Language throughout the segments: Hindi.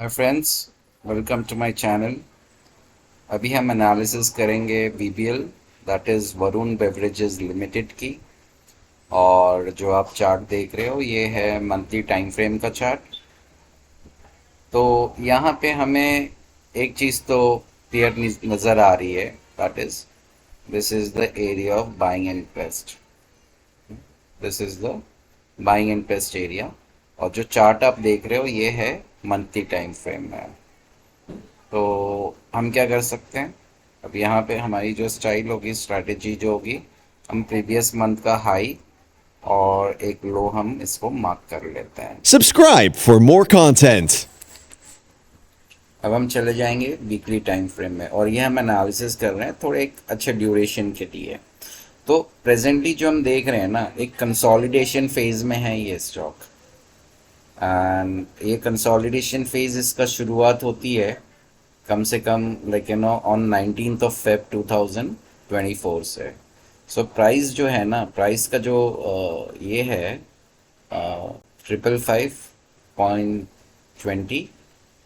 Hi friends, welcome to my channel. अभी हम एनालिसिस करेंगे BBL, that is Varun beverages limited की। और जो आप चार्ट देख रहे हो ये है मंथली टाइम फ्रेम का चार्ट। तो यहाँ पे हमें एक चीज़ तो क्लियर नज़र आ रही है, that is this is the area of buying and paste. This is the buying and paste area. और जो चार्ट आप देख रहे हो ये है मंथली टाइम फ्रेम में। तो हम क्या कर सकते हैं, अब यहाँ पे हमारी जो स्टाइल होगी, स्ट्रैटेजी जो होगी, हम प्रीवियस मंथ का हाई और एक लो हम इसको मार्क कर लेते हैं। Subscribe for more content. अब हम चले जाएंगे वीकली टाइम फ्रेम में और ये हम एनालिसिस कर रहे हैं थोड़े एक अच्छे ड्यूरेशन के लिए। तो प्रेजेंटली जो हम देख रहे हैं ना, एक कंसोलिडेशन फेज में है ये स्टॉक। एंड ये कंसोलिडेशन फेज इसका शुरुआत होती है कम से कम like on 19th of Feb 2024 से। सो प्राइस जो है ना, प्राइस का जो ये है 555.20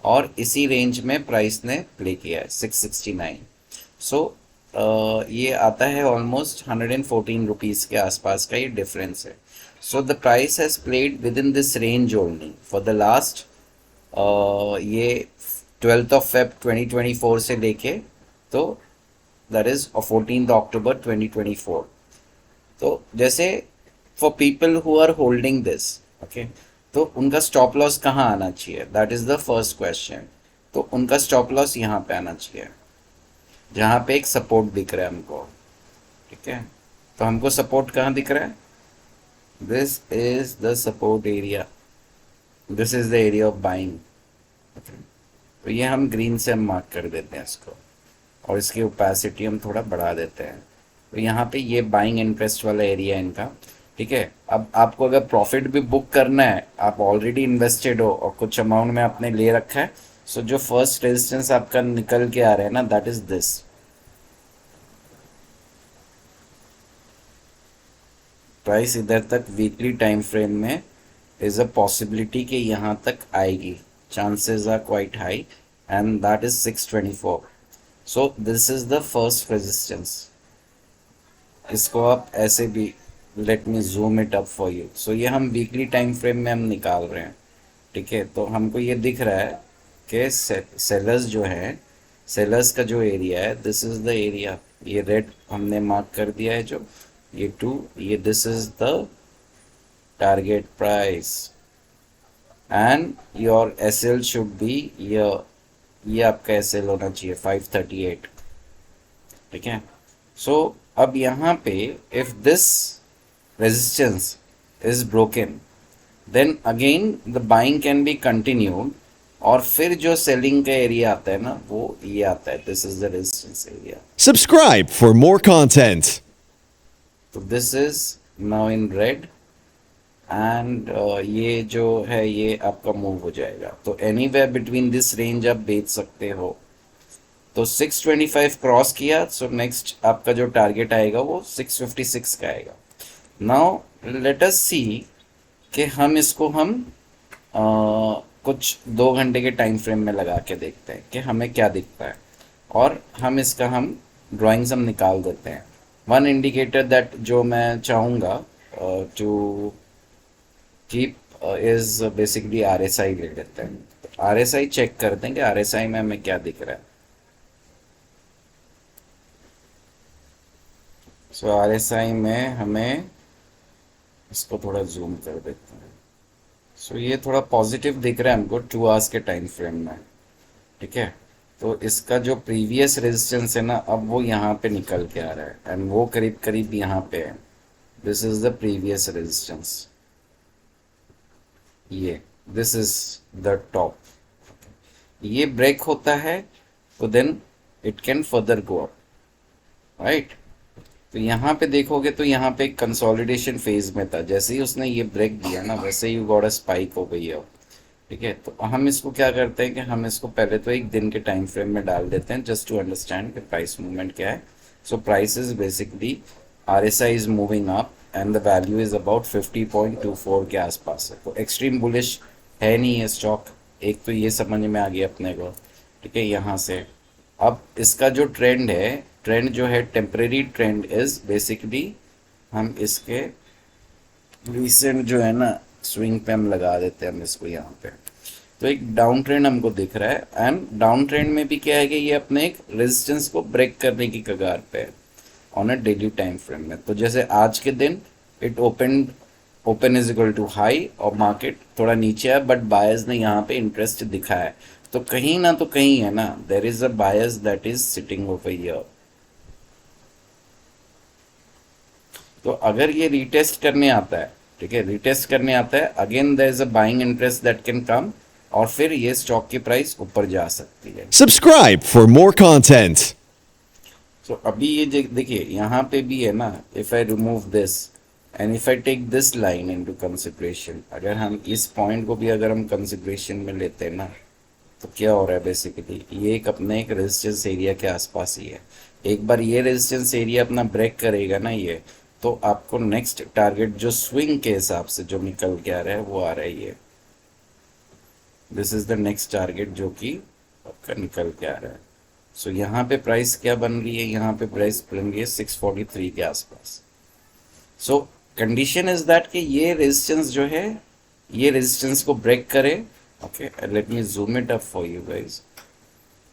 और इसी रेंज में प्राइस ने प्ले किया है 669। सो ये आता है ऑलमोस्ट 114 रुपीज़ के आसपास का ये डिफरेंस है। So the price has played with in this range only for the last ये 12th ऑफ फेब 2024 से लेके तो दैट इज 14th अक्टूबर 2024। तो जैसे for people who are holding this, okay, तो उनका स्टॉप लॉस कहाँ आना चाहिए, that is the first question. तो उनका स्टॉप लॉस यहाँ पे आना चाहिए जहाँ पे एक सपोर्ट दिख रहा है हमको। ठीक है, तो हमको सपोर्ट कहाँ दिख रहा है, this is the support area, this is the area of buying. तो ये हम ग्रीन से हम मार्क कर देते हैं इसको और इसकी ओपेसिटी हम थोड़ा बढ़ा देते हैं। तो यहाँ पे ये बाइंग इंटरेस्ट वाला एरिया है इनका। ठीक है, अब आपको अगर प्रॉफिट भी बुक करना है, आप ऑलरेडी इन्वेस्टेड हो और कुछ अमाउंट में आपने ले रखा है, सो जो फर्स्ट रेजिस्टेंस आपका निकल के आ रहा है ना, दैट इज दिस। प्राइस इधर तक वीकली टाइम फ्रेम में इज अ पॉसिबिलिटी कि यहाँ तक आएगी, chances are quite high, and that is 624. So this is the first resistance. इसको आप ऐसे भी, let me zoom it up for you. So ये हम वीकली टाइम फ्रेम में हम निकाल रहे हैं। ठीक है, तो हमको ये दिख रहा है कि सेलर्स जो है, सेलर्स का जो एरिया है, दिस इज द एरिया। ये रेड हमने मार्क कर दिया है, जो ये 2, ये this is the target price and your SL should be ये आपका SL होना चाहिए 538। ठीक है, सो अब यहाँ पे if this resistance is broken, then again the buying can be continued और फिर जो सेलिंग का एरिया आता है ना, वो ये आता है, this is the resistance area. Subscribe for more content. तो this is now in red and ये जो है ये आपका मूव हो जाएगा। तो एनीवेयर बिटवीन दिस रेंज आप बेच सकते हो। तो 625 क्रॉस किया, सो नेक्स्ट आपका जो टारगेट आएगा वो 656 का आएगा। नाउ लेट अस सी कि हम इसको हम कुछ 2 घंटे के टाइम फ्रेम में लगा के देखते हैं कि हमें क्या दिखता है, और हम इसका हम ड्राइंग्स हम निकाल देते हैं। वन इंडिकेटर दैट जो मैं चाहूँगा to keep is basically RSI ले लेते हैं। तो RSI चेक करते हैं कि RSI में हमें क्या दिख रहा है। सो RSI में हमें इसको थोड़ा जूम कर देते हैं। सो ये थोड़ा पॉजिटिव दिख रहा है हमको 2 आवर्स के टाइम फ्रेम में। ठीक है, तो इसका जो प्रीवियस रेजिस्टेंस है ना, अब वो यहाँ पे निकल के आ रहा है एंड वो करीब करीब यहाँ पे है। This is the previous resistance, ये दिस इज द टॉप। ये ब्रेक होता है तो then it can further go up, right. तो यहाँ पे देखोगे तो यहाँ पे एक कंसोलिडेशन फेज में था, जैसे ही उसने ये ब्रेक दिया ना, वैसे ही गॉट अ स्पाइक हो गई है। ठीक है, तो हम इसको क्या करते हैं कि हम इसको पहले तो एक दिन के टाइम फ्रेम में डाल देते हैं जस्ट टू अंडरस्टैंड कि प्राइस मूवमेंट क्या है। So price is basically RSI is moving up and the value is about 50.24 के आसपास है। तो एक्सट्रीम बुलिश है नहीं ये स्टॉक, एक तो ये समझ में आ गया अपने को, ठीक है, यहाँ से। अब इसका जो ट्रेंड है, ट्रेंड जो है टेम्परेरी ट्रेंड इज बेसिकली, हम इसके रिसेंट जो है ना स्विंग पे हम लगा देते हैं हम इसको यहाँ पे। तो एक डाउन ट्रेंड हमको दिख रहा है, एंड डाउन ट्रेंड में भी क्या है कि ये अपने एक रेजिस्टेंस को ब्रेक करने की कगार पे है on a daily time frame में। तो जैसे आज के दिन it open is equal to high और मार्केट थोड़ा नीचे है, बट बायर्स ने यहाँ पे इंटरेस्ट दिखाया है। तो कहीं ना तो कहीं है ना, there is a buyers that is sitting over here. तो अगर ये रीटेस्ट करने आता है, ठीक है, रीटेस्ट करने आता है, again there is a buying interest that can come, और फिर ये स्टॉक की प्राइस ऊपर जा सकती है। Subscribe for more content. तो अभी ये देखिए यहाँ पे भी है ना, if I remove this and if I take this line into consideration, अगर हम इस पॉइंट को भी अगर हम कंसिडरेशन में लेते हैं ना, तो क्या हो रहा है बेसिकली, ये एक अपने एक रेजिस्टेंस एरिया के आसपास ही है। एक बार ये रेजिस्टेंस एरिया अपना ब्रेक करेगा ना ये, तो आपको नेक्स्ट टारगेट जो स्विंग के हिसाब से जो निकल के आ रहा है वो आ रहा है ये, this is the next target जो कि आपका निकल के आ रहा है। सो यहाँ पे प्राइस क्या बन रही है, यहाँ पे प्राइस बन रही है 643 के आसपास। सो कंडीशन इज दैट कि ये रेजिस्टेंस जो है, ये रेजिस्टेंस को ब्रेक करे। Okay, let me zoom it up for you guys.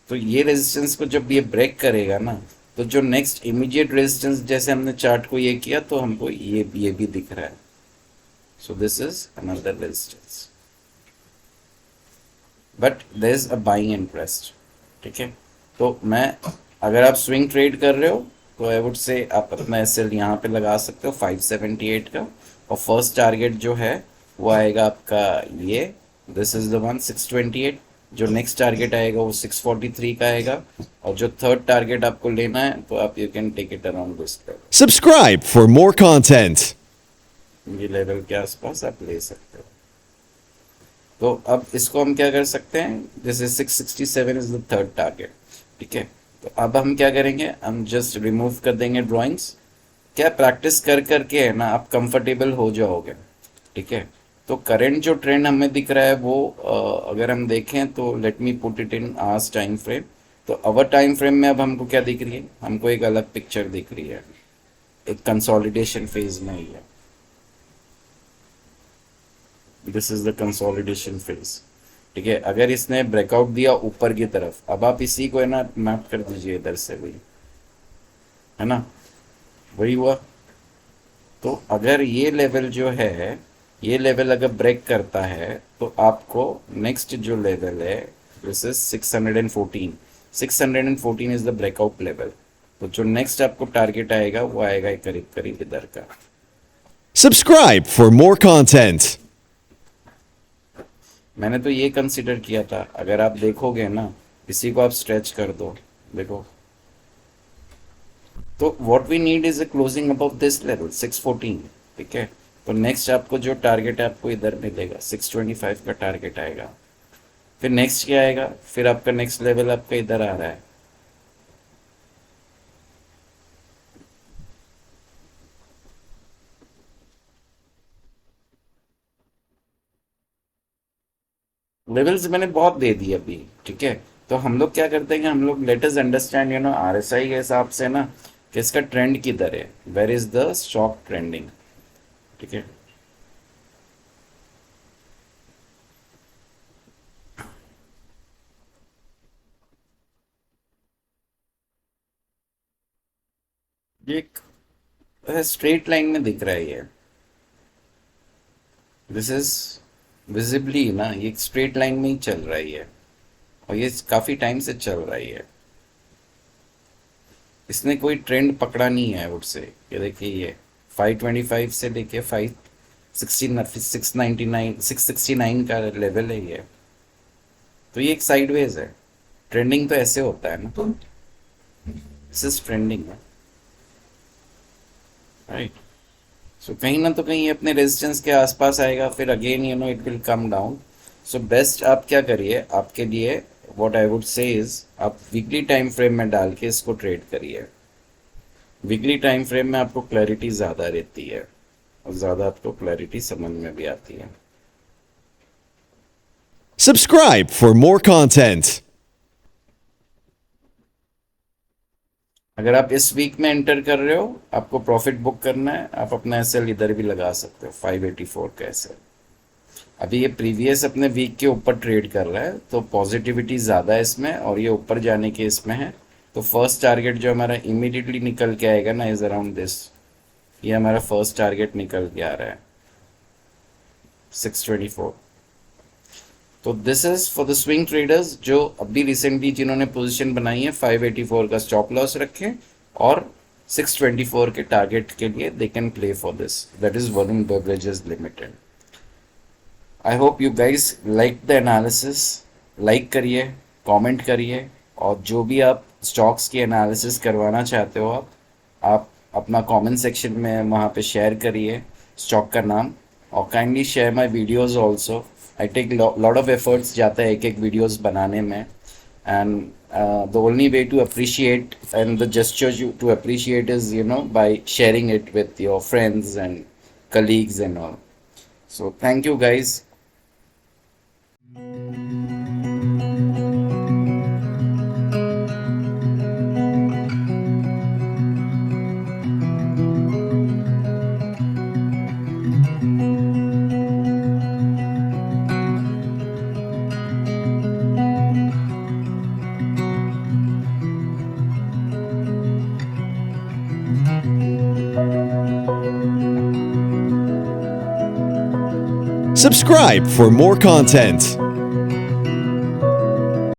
तो ये रेजिस्टेंस को जब ये ब्रेक करेगा ना, तो जो नेक्स्ट इमीडिएट रेजिस्टेंस, जैसे हमने चार्ट को ये किया तो हमको ये भी दिख रहा है। So this is another resistance, but there is a buying interest, ठीक है। तो मैं, अगर आप स्विंग ट्रेड कर रहे हो तो आई वुड से आप अपना एसएल यहाँ पे लगा सकते हो 578 का, और फर्स्ट टारगेट जो है वो आएगा आपका ये, दिस इज द वन 628। जो नेक्स्ट टारगेट आएगा वो 643 का आएगा, और जो थर्ड टारगेट आपको लेना है तो आप you can take it around this level, Subscribe for more content. ये लेवल के आसपास आप ले सकते हो। तो अब इसको हम क्या कर सकते हैं, जैसे 667 इज द थर्ड टारगेट, ठीक है। तो अब हम क्या करेंगे, हम जस्ट रिमूव कर देंगे ड्राइंग्स। क्या प्रैक्टिस कर करके है ना आप कंफर्टेबल हो जाओगे, ठीक है। तो करंट जो ट्रेंड हमें दिख रहा है वो अगर हम देखें तो let me put it in hours time frame. तो अवर टाइम फ्रेम में अब हमको क्या दिख रही है, हमको एक अलग पिक्चर दिख रही है, एक कंसोलिडेशन फेज में ही है। This is the consolidation phase, ठीक है। अगर इसने ब्रेकआउट दिया ऊपर की तरफ, अब आप इसी को है ना मैप कर दीजिए इधर से भी, है ना, वही हुआ। तो अगर ये लेवल जो है, ये लेवल अगर ब्रेक करता है तो आपको नेक्स्ट जो लेवल है, this is 614, 614 is the breakout level. तो जो नेक्स्ट आपको टारगेट आएगा वो आएगा करीब करीब इधर का। Subscribe for more content. मैंने तो ये कंसिडर किया था, अगर आप देखोगे ना, इसी को आप स्ट्रेच कर दो, देखो, तो what we need is a closing above this level 614, ठीक है। तो नेक्स्ट आपको जो टारगेट है आपको इधर मिलेगा, 625 का टारगेट आएगा। फिर नेक्स्ट क्या आएगा, फिर आपका नेक्स्ट लेवल आपका इधर आ रहा है, लेवल्स मैंने बहुत दे दिए अभी, ठीक है। तो हम लोग क्या करते हैं कि हम लोग let us understand you know RSI के हिसाब से ना कि इसका ट्रेंड किधर है, where is the stock trending, ठीक है। ये एक स्ट्रेट लाइन में दिख रहा है ये, दिस इज विजिबली ना, ये एक स्ट्रेट लाइन में ही चल रहा है ये, और ये काफी टाइम से चल रहा है ये, इसने कोई ट्रेंड पकड़ा नहीं है वुड से। ये देखिए ये 525 से लेके 669 का लेवल है ये। तो ये एक साइडवेज है, ट्रेंडिंग तो ऐसे होता है ना, दिस इज ट्रेंडिंग है, राइट। सो कहीं ना तो कहीं ये अपने रेजिस्टेंस के आसपास आएगा, फिर again you know it will come down. So best आप क्या करिए, आपके लिए what I would say is आप वीकली टाइम फ्रेम में डाल के इसको ट्रेड करिए। वीकली टाइम फ्रेम में आपको क्लैरिटी ज़्यादा रहती है और ज़्यादा आपको क्लैरिटी समझ में भी आती है। Subscribe for more content. अगर आप इस वीक में एंटर कर रहे हो, आपको प्रॉफिट बुक करना है, आप अपना एसएल इधर भी लगा सकते हो 584 का एसएल। अभी ये प्रीवियस अपने वीक के ऊपर ट्रेड कर रहा है, तो पॉजिटिविटी ज़्यादा है इसमें और ये ऊपर जाने के इसमें है। तो फर्स्ट टारगेट जो हमारा इमीडिएटली निकल के आएगा ना इज अराउंड दिस, ये हमारा फर्स्ट टारगेट निकल के आ रहा है 624। तो this is for the swing traders जो अभी रिसेंटली जिन्होंने पोजीशन बनाई है 584 का स्टॉप लॉस रखें और 624 के टारगेट के लिए they can play for this, that is Varun beverages limited. I hope you guys like the analysis. Like करिए, कमेंट करिए और जो भी आप स्टॉक्स की एनालिसिस करवाना चाहते हो आप अपना कमेंट सेक्शन में वहाँ पे शेयर करिए स्टॉक का नाम, और kindly share my videos also. I take lot of efforts जाता है एक वीडियोस बनाने में, and the only way to appreciate and the gesture to appreciate is by sharing it with your friends and colleagues and all. So thank you guys. Subscribe for more content.